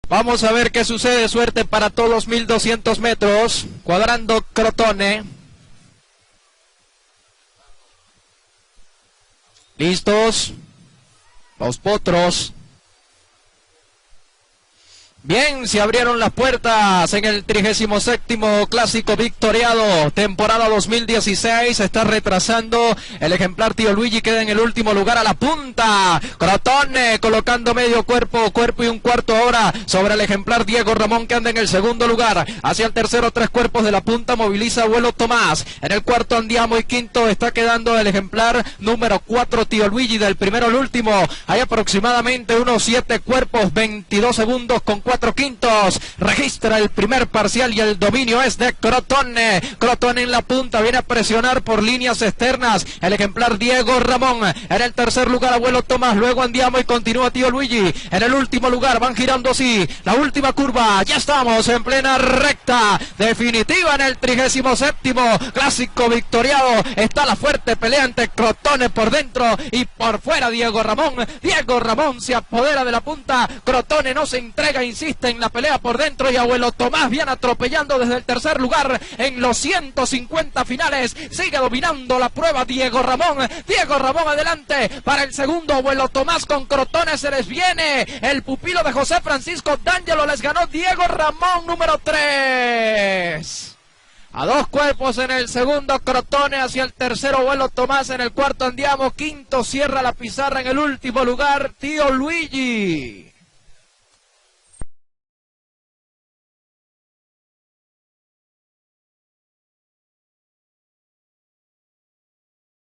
Vamos a ver qué sucede. Suerte para todos, 1200 metros. Cuadrando Crotone. ¿Listos? Los potros. Bien, se abrieron las puertas en el 37º Clásico Victoriado, temporada 2016. Se está retrasando el ejemplar Tío Luigi, queda en el último lugar a la punta. Crotone colocando medio cuerpo y un cuarto ahora sobre el ejemplar Diego Ramón, que anda en el segundo lugar. Hacia el tercero, 3 cuerpos de la punta, moviliza Abuelo Tomás. En el cuarto Andiamo y quinto está quedando el ejemplar número 4 Tío Luigi. Del primero al último hay aproximadamente unos 7 cuerpos, 22 segundos con 4 quintos. Registra el primer parcial y el dominio es de Crotone. Crotone en la punta, viene a presionar por líneas externas el ejemplar Diego Ramón. En el tercer lugar Abuelo Tomás, luego Andiamo y continúa Tío Luigi. En el último lugar van girando así la última curva. Ya estamos en plena recta definitiva en el 37º Clásico Victoriado. Está la fuerte pelea entre Crotone por dentro y por fuera Diego Ramón. Diego Ramón se apodera de la punta. Crotone no se entrega, insiste en la pelea por dentro, y Abuelo Tomás viene atropellando desde el tercer lugar en los 150 finales. Sigue dominando la prueba Diego Ramón. Diego Ramón adelante para el segundo. Abuelo Tomás con Crotone, se les viene el pupilo de José Francisco D'Angelo. Les ganó Diego Ramón, número 3. A 2 cuerpos en el segundo Crotone, hacia el tercero Abuelo Tomás, en el cuarto Andiamo, quinto cierra la pizarra en el último lugar Tío Luigi.